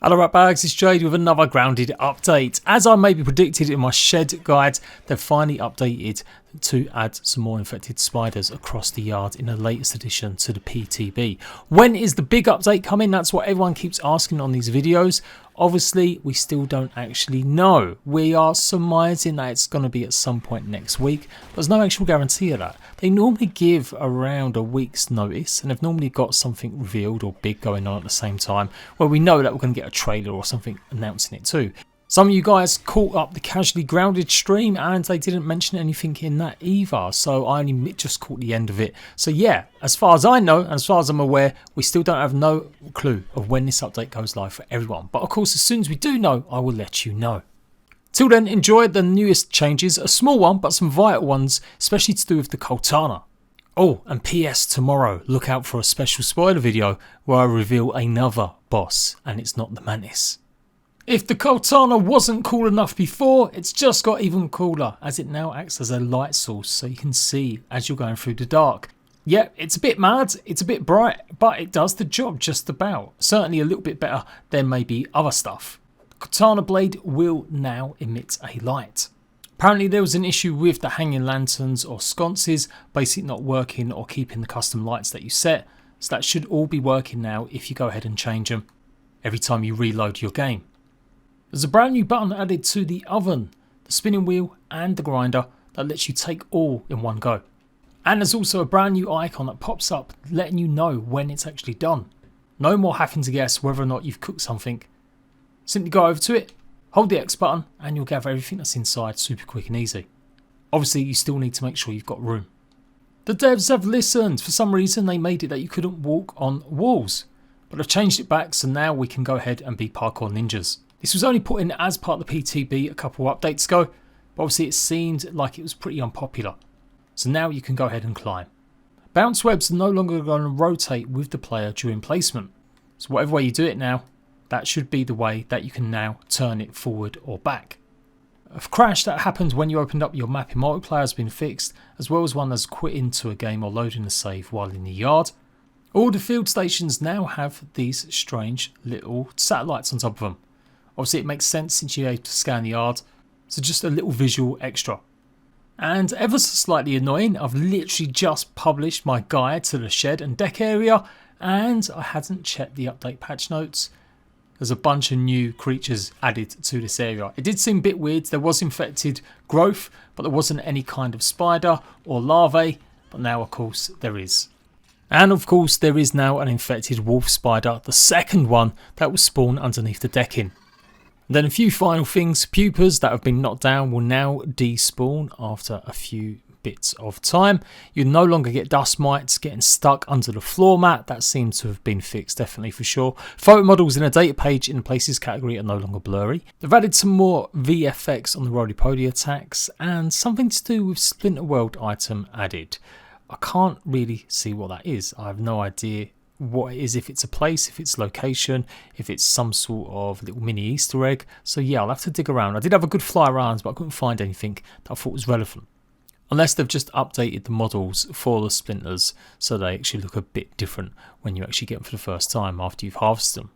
Hello ratbags, it's Jade with another grounded update. As I maybe predicted in my shed guide, they've finally updated to add some more infected spiders across the yard in the latest addition to the PTB. When is the big update coming? That's what everyone keeps asking on these videos. Obviously, we still don't actually know. We are surmising that it's going to be at some point next week, but there's no actual guarantee of that. They normally give around a week's notice, and they've normally got something revealed or big going on at the same time, where we know that we're going to get a trailer or something announcing it too. Some of you guys caught up the Casually Grounded stream and they didn't mention anything in that either, so I only just caught the end of it. So yeah, as far as I know and as far as I'm aware, we still don't have no clue of when this update goes live for everyone. But of course, as soon as we do know, I will let you know. Till then, enjoy the newest changes, a small one but some vital ones, especially to do with the Coaltana. Oh, and PS, tomorrow, look out for a special spoiler video where I reveal another boss, and it's not the Mantis. If the Coaltana wasn't cool enough before, it's just got even cooler as it now acts as a light source so you can see as you're going through the dark. Yeah, it's a bit mad, it's a bit bright, but it does the job just about. Certainly a little bit better than maybe other stuff. The Coaltana blade will now emit a light. Apparently there was an issue with the hanging lanterns or sconces basically not working or keeping the custom lights that you set, so that should all be working now if you go ahead and change them every time you reload your game. There's a brand new button added to the oven, the spinning wheel and the grinder that lets you take all in one go. And there's also a brand new icon that pops up letting you know when it's actually done. No more having to guess whether or not you've cooked something. Simply go over to it, hold the X button and you'll gather everything that's inside super quick and easy. Obviously you still need to make sure you've got room. The devs have listened. For some reason they made it that you couldn't walk on walls. But they've changed it back so now we can go ahead and be parkour ninjas. This was only put in as part of the PTB a couple of updates ago, but obviously it seemed like it was pretty unpopular. So now you can go ahead and climb. Bounce webs are no longer going to rotate with the player during placement. So whatever way you do it now, that should be the way that you can now turn it forward or back. A crash that happened when you opened up your map in multiplayer has been fixed, as well as one that's quit into a game or loading a save while in the yard. All the field stations now have these strange little satellites on top of them. Obviously it makes sense since you're able to scan the yard, so just a little visual extra. And ever so slightly annoying, I've literally just published my guide to the shed and deck area and I hadn't checked the update patch notes. There's a bunch of new creatures added to this area. It did seem a bit weird, there was infected growth but there wasn't any kind of spider or larvae, but now of course there is. And of course there is now an infected wolf spider, the second one that will spawn underneath the decking. Then a few final things, pupas that have been knocked down will now despawn after a few bits of time. You no longer get dust mites getting stuck under the floor mat, that seems to have been fixed definitely for sure. Photo models in a data page in the places category are no longer blurry. They've added some more VFX on the roly-poly attacks and something to do with Splinter World item added. I can't really see what that is, I have no idea what it is, if it's a place, if it's location, if it's some sort of little mini Easter egg. So yeah, I'll have to dig around. I did have a good fly around but I couldn't find anything that I thought was relevant. Unless they've just updated the models for the splinters so they actually look a bit different when you actually get them for the first time after you've harvested them.